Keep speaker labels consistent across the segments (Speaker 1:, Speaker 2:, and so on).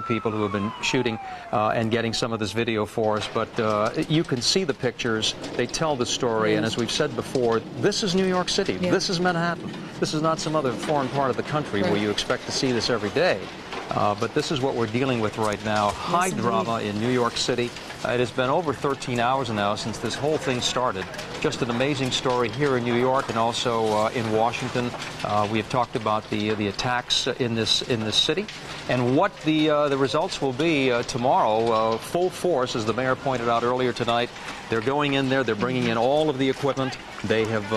Speaker 1: people who have been shooting and getting some of this video for us, but you can see the pictures. They tell the story, and as we've said before, this is New York City. This is Manhattan. This is not some other foreign part of the country where you expect to see this every day. But this is what we're dealing with right now. High drama in New York City. It has been over 13 hours now since this whole thing started. Just an amazing story here in New York and also in Washington. We have talked about the attacks in this city and what the results will be tomorrow. Full force, as the mayor pointed out earlier tonight. They're going in there. They're bringing in all of the equipment. They have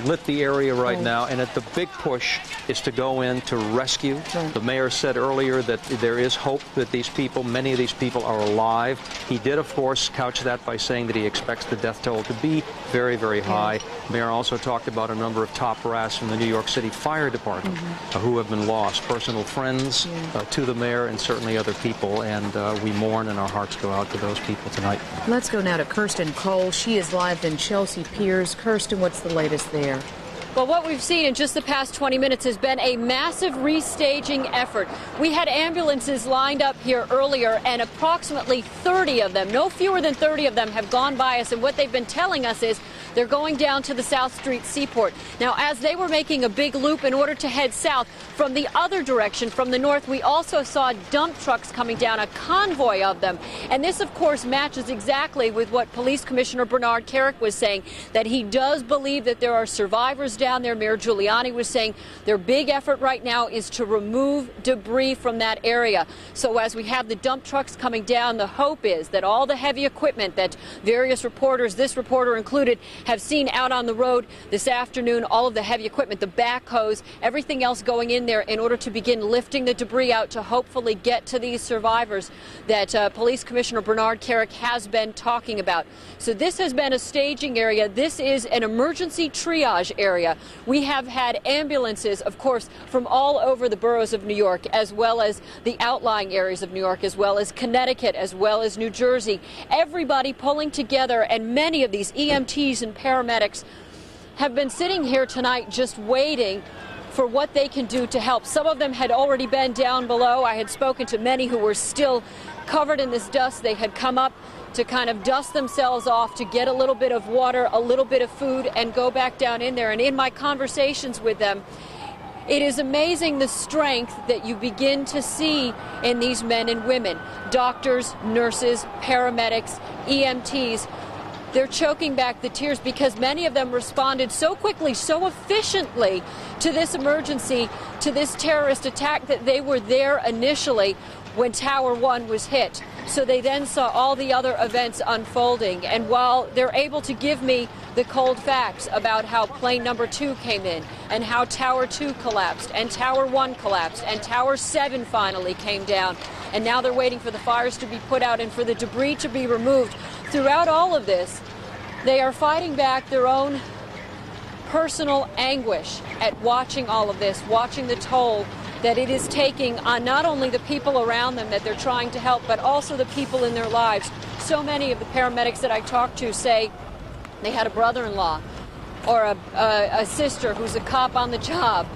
Speaker 1: lit the area right now, and the big push is to go in to rescue. The mayor said earlier that there is hope that these people, many of these people, are alive. He did, of course, couch that by saying that he expects the death toll to be very, very high. The mayor also talked about a number of top brass from the New York City Fire Department who have been lost, personal friends to the mayor and certainly other people, and we mourn and our hearts go out to those people tonight.
Speaker 2: Let's go now to Kirsten Cole. She is live in Chelsea Piers. Kirsten, what's the latest there?
Speaker 3: Well, what we've seen in just the past 20 minutes has been a massive restaging effort. We had ambulances lined up here earlier, and approximately 30 of them, no fewer than 30 of them, have gone by us. And what they've been telling us is they're going down to the South Street Seaport. Now, as they were making a big loop in order to head south from the other direction, from the north, we also saw dump trucks coming down, a convoy of them. And this, of course, matches exactly with what Police Commissioner Bernard Kerik was saying, that he does believe that there are survivors down there. Mayor Giuliani was saying their big effort right now is to remove debris from that area. So as we have the dump trucks coming down, the hope is that all the heavy equipment that various reporters, this reporter included, have seen out on the road this afternoon, all of the heavy equipment, the backhoes, everything else going in there in order to begin lifting the debris out to hopefully get to these survivors that Police Commissioner Bernard Kerik has been talking about. So this has been a staging area. This is an emergency triage area. We have had ambulances, of course, from all over the boroughs of New York, as well as the outlying areas of New York, as well as Connecticut, as well as New Jersey. Everybody pulling together, and many of these EMTs and paramedics have been sitting here tonight just waiting for what they can do to help. Some of them had already been down below. I had spoken to many who were still covered in this dust. They had come up to kind of dust themselves off, to get a little bit of water, a little bit of food, and go back down in there. And in my conversations with them, it is amazing the strength that you begin to see in these men and women, doctors, nurses, paramedics, EMTs. They're choking back the tears because many of them responded so quickly, so efficiently to this emergency, to this terrorist attack, that they were there initially when Tower 1 was hit. So they then saw all the other events unfolding. And while they're able to give me the cold facts about how plane number 2 came in, and how Tower 2 collapsed, and Tower 1 collapsed, and Tower 7 finally came down, and now they're waiting for the fires to be put out and for the debris to be removed. Throughout all of this, they are fighting back their own personal anguish at watching all of this, watching the toll that it is taking on not only the people around them that they're trying to help, but also the people in their lives. So many of the paramedics that I talked to say they had a brother-in-law or a sister who's a cop on the job,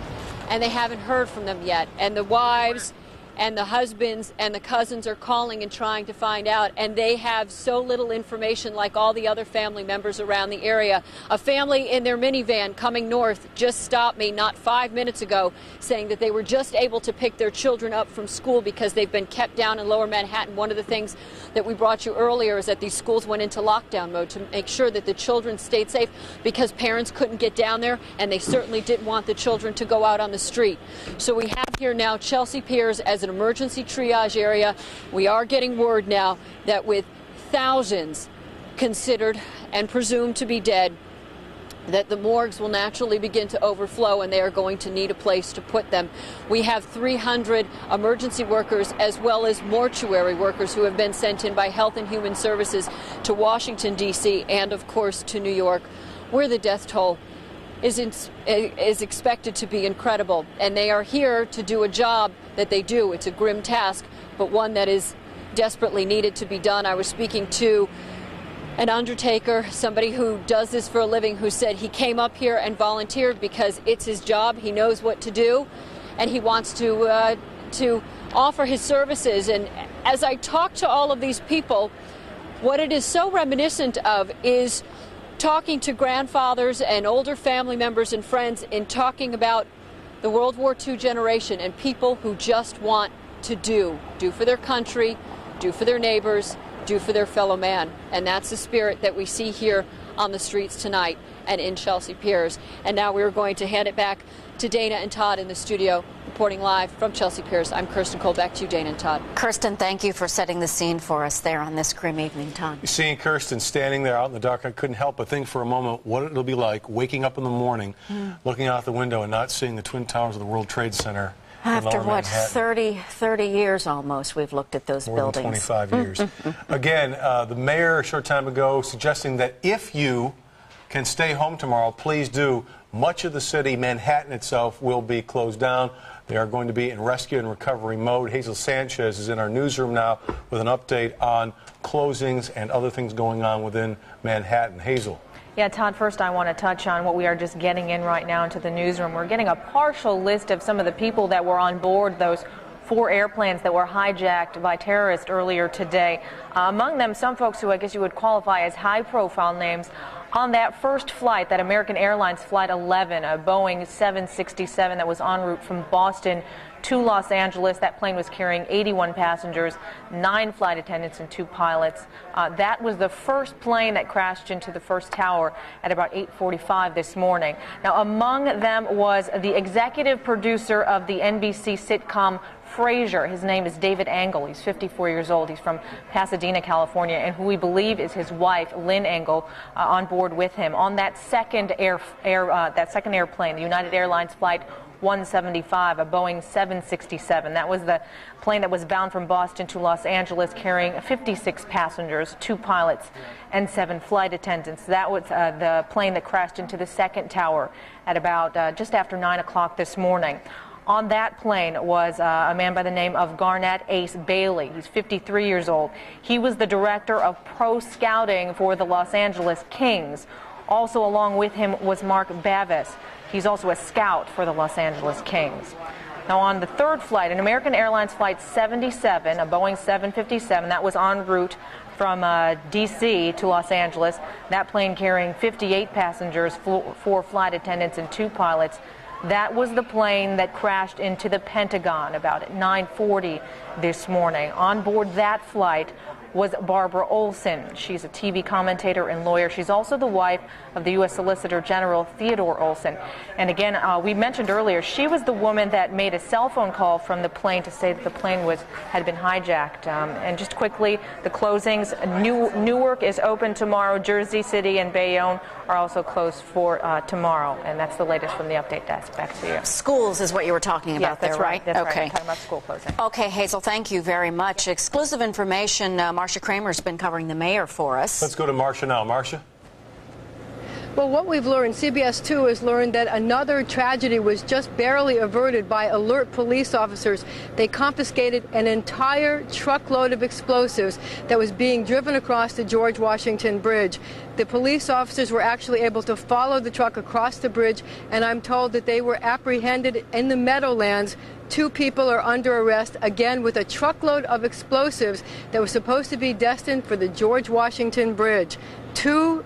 Speaker 3: and they haven't heard from them yet. And the wives and the husbands and the cousins are calling and trying to find out, and they have so little information, like all the other family members around the area. A family in their minivan coming north just stopped me not 5 minutes ago, saying that they were just able to pick their children up from school because they've been kept down in Lower Manhattan. One of the things that we brought you earlier is that these schools went into lockdown mode to make sure that the children stayed safe because parents couldn't get down there, and they certainly didn't want the children to go out on the street. So we have here now Chelsea Piers as an emergency triage area. We are getting word now that with thousands considered and presumed to be dead, that the morgues will naturally begin to overflow, and they are going to need a place to put them. We have 300 emergency workers as well as mortuary workers who have been sent in by Health and Human Services to Washington, D.C., and of course to New York, where the death toll is expected to be incredible. And they are here to do a job that they do. It's a grim task, but one that is desperately needed to be done. I was speaking to an undertaker, somebody who does this for a living, who said he came up here and volunteered because it's his job. He knows what to do, and he wants to to offer his services. And as I talk to all of these people, what it is so reminiscent of is talking to grandfathers and older family members and friends and talking about the World War II generation and people who just want to do for their country, do for their neighbors, do for their fellow man. And that's the spirit that we see here on the streets tonight and in Chelsea Piers. And now we're going to hand it back to Dana and Todd in the studio, reporting live from Chelsea Piers. I'm Kirsten Cole. Back to you, Dana and Todd.
Speaker 4: Kirsten, thank you for setting the scene for us there on this grim evening, Todd.
Speaker 5: Seeing Kirsten standing there out in the dark, I couldn't help but think for a moment what it'll be like waking up in the morning, looking out the window and not seeing the Twin Towers of the World Trade Center.
Speaker 4: After what, 30 years almost, we've looked at those buildings.
Speaker 5: More than 25 years. Again, the mayor a short time ago suggesting that if you can stay home tomorrow, please do. Much of the city, Manhattan itself, will be closed down. They are going to be in rescue and recovery mode. Hazel Sanchez is in our newsroom now with an update on closings and other things going on within Manhattan. Hazel.
Speaker 6: Yeah, Todd, first I want to touch on what we are just getting in right now into the newsroom. We're getting a partial list of some of the people that were on board those 4 airplanes that were hijacked by terrorists earlier today. Among them, some folks who I guess you would qualify as high-profile names. On that first flight, that American Airlines Flight 11, a Boeing 767 that was en route from Boston to Los Angeles. That plane was carrying 81 passengers, 9 flight attendants and 2 pilots. That was the first plane that crashed into the first tower at about 8:45 this morning. Now, among them was the executive producer of the NBC sitcom Frasier. His name is David Engel. He's 54 years old. He's from Pasadena, California, and who we believe is his wife, Lynn Engel, on board with him on that second airplane, the United Airlines Flight 175, a Boeing 767. That was the plane that was bound from Boston to Los Angeles, carrying 56 passengers, 2 pilots, and 7 flight attendants. That was the plane that crashed into the second tower at about just after 9 o'clock this morning. On that plane was a man by the name of Garnett Ace Bailey. He's 53 years old. He was the director of pro scouting for the Los Angeles Kings. Also along with him was Mark Bavis. He's also a scout for the Los Angeles Kings. Now, on the third flight, an American Airlines Flight 77, a Boeing 757, that was en route from D.C. to Los Angeles. That plane carrying 58 passengers, 4 flight attendants, and 2 pilots. That was the plane that crashed into the Pentagon about at 9:40 this morning. On board that flight was Barbara Olson. She's a TV commentator and lawyer. She's also the wife of the U.S. Solicitor General Theodore Olson. And again, we mentioned earlier, she was the woman that made a cell phone call from the plane to say that the plane had been hijacked. And just quickly, the closings. Newark is open tomorrow. Jersey City and Bayonne are also closed for tomorrow. And that's the latest from the update desk. Back to you.
Speaker 4: Schools is what you were talking about there, right?
Speaker 6: That's
Speaker 4: okay.
Speaker 6: Right. I'm talking about school closing.
Speaker 4: Okay, Hazel, thank you very much. Exclusive information. Marcia Kramer's been covering the mayor for us.
Speaker 5: Let's go to Marcia now. Marcia?
Speaker 7: Well, what we've learned, CBS 2 has learned that another tragedy was just barely averted by alert police officers. They confiscated an entire truckload of explosives that was being driven across the George Washington Bridge. The police officers were actually able to follow the truck across the bridge, and I'm told that they were apprehended in the Meadowlands. 2 people are under arrest, again with a truckload of explosives that was supposed to be destined for the George Washington Bridge. Two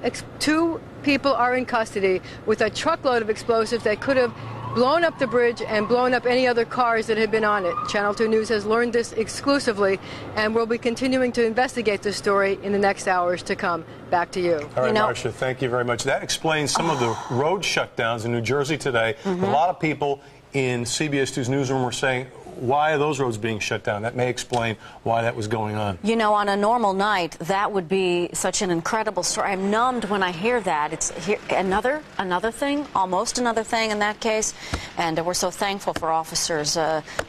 Speaker 7: people are in custody with a truckload of explosives that could have blown up the bridge and blown up any other cars that had been on it. Channel 2 News has learned this exclusively, and we'll be continuing to investigate this story in the next hours to come. Back to you.
Speaker 5: All right, Marcia, thank you very much. That explains some of the road shutdowns in New Jersey today. A lot of people in CBS 2's newsroom were saying, why are those roads being shut down? That may explain why that was going on. You know, on a normal night, that would be such an incredible story. I'm numbed when I hear that. It's another thing, almost another thing in that case. And we're so thankful for officers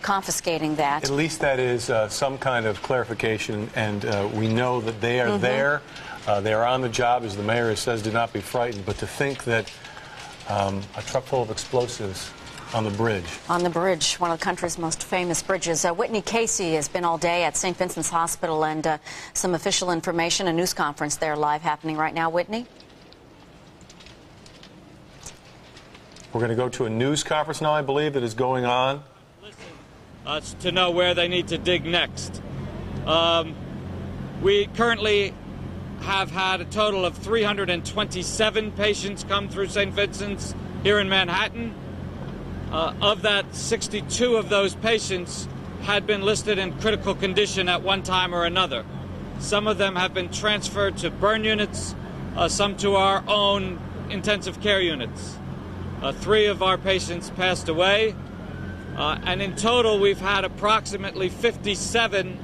Speaker 5: confiscating that. At least that is some kind of clarification, and we know that they are there. They are on the job, as the mayor says, do not be frightened. But to think that a truck full of explosives on the bridge. On the bridge, one of the country's most famous bridges. Whitney Casey has been all day at St. Vincent's Hospital, and some official information, a news conference there live happening right now. Whitney? We're going to go to a news conference now, I believe, that is going on.
Speaker 8: to know where they need to dig next. We currently have had a total of 327 patients come through St. Vincent's here in Manhattan. Of that, 62 of those patients had been listed in critical condition at one time or another. Some of them have been transferred to burn units, some to our own intensive care units. 3 of our patients passed away, and in total we've had approximately 57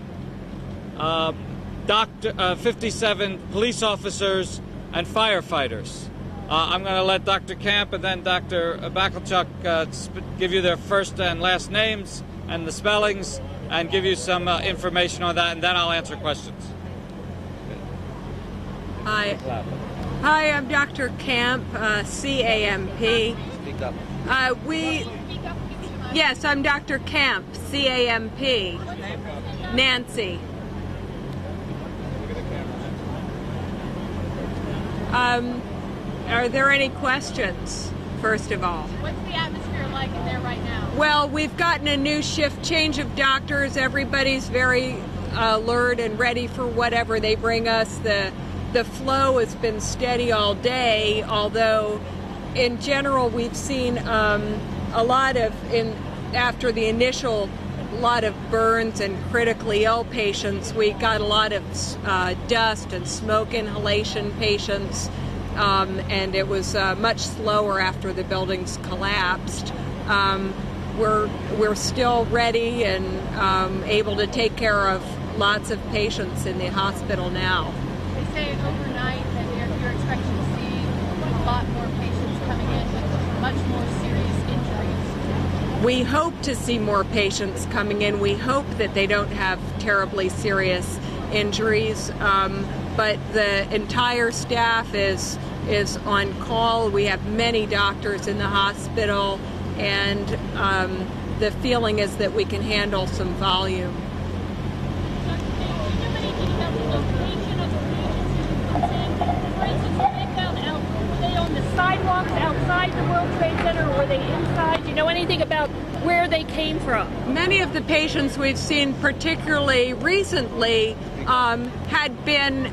Speaker 8: police officers and firefighters. I'm going to let Dr. Camp and then Dr. Bakelchuk give you their first and last names and the spellings and give you some information on that, and then I'll answer questions.
Speaker 9: Hi, I'm Dr. Camp, C-A-M-P.
Speaker 8: Speak up.
Speaker 9: Yes, I'm Dr. Camp, C-A-M-P. Nancy. Are there any questions, first of all?
Speaker 3: What's the atmosphere like in there right now?
Speaker 9: Well, we've gotten a new shift change of doctors. Everybody's very alert and ready for whatever they bring us. The flow has been steady all day, although in general we've seen a lot of, after the initial lot of burns and critically ill patients, we got a lot of dust and smoke inhalation patients, and it was much slower after the buildings collapsed. We're still ready and able to take care of lots of patients in the hospital now.
Speaker 3: They say overnight that you're expecting to see a lot more patients coming in with much more serious injuries.
Speaker 9: We hope to see more patients coming in. We hope that they don't have terribly serious injuries, but the entire staff is on call. We have many doctors in the hospital, and the feeling is that we can handle some volume.
Speaker 3: Sidewalks outside the World Trade Center, or were they inside? Do you know anything about where they came from?
Speaker 9: Many of the patients we've seen, particularly recently, had been,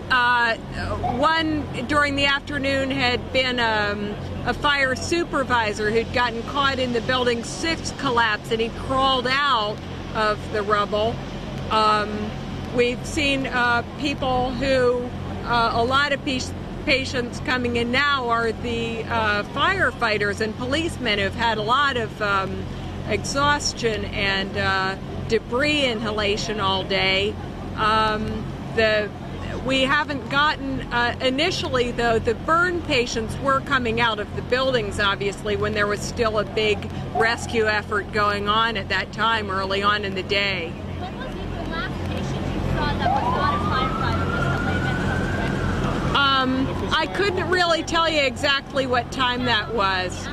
Speaker 9: one during the afternoon had been a fire supervisor who'd gotten caught in the building 6 collapse, and he crawled out of the rubble. We've seen people who, a lot of patients coming in now are the firefighters and policemen who've had a lot of exhaustion and debris inhalation all day. We haven't gotten, initially though, the burn patients were coming out of the buildings, obviously, when there was still a big rescue effort going on at that time early on in the day.
Speaker 3: What was the last patient you saw that was not a firefighter?
Speaker 9: I couldn't really tell you exactly what time that was.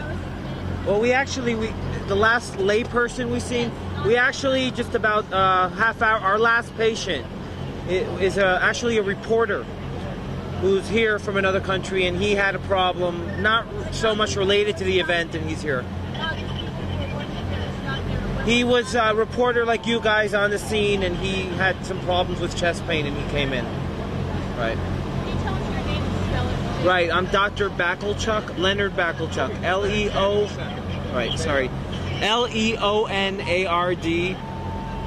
Speaker 10: Well, the last layperson we've seen, we actually just about half hour, our last patient is actually a reporter who's here from another country, and he had a problem, not so much related to the event, and he's here. He was a reporter like you guys on the scene, and he had some problems with chest pain, and he came in. Right. Right, I'm Dr. Bakelchuk, Leonard Bakelchuk, L-E-O, right, sorry, L-E-O-N-A-R-D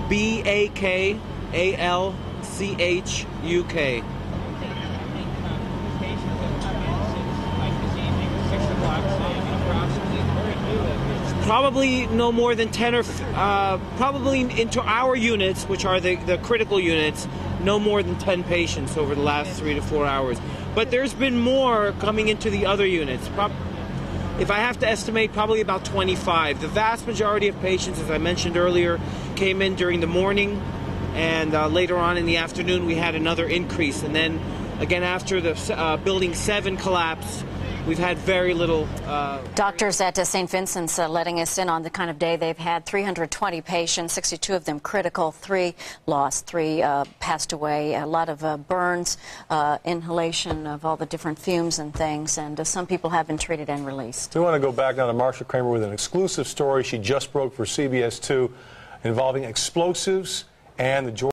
Speaker 10: B-A-K-A-L-C-H-U-K. Probably no more than 10 or, probably into our units, which are the critical units, no more than 10 patients over the last 3 to 4 hours. But there's been more coming into the other units. If I have to estimate, probably about 25. The vast majority of patients, as I mentioned earlier, came in during the morning, and later on in the afternoon we had another increase. And then again after the Building 7 collapse, we've had very little.
Speaker 4: Doctors at St. Vincent's letting us in on the kind of day they've had. 320 patients, 62 of them critical, 3 lost, 3 passed away. A lot of burns, inhalation of all the different fumes and things, and some people have been treated and released.
Speaker 5: We want to go back now to Marsha Kramer with an exclusive story she just broke for CBS 2. involving explosives and the Georgia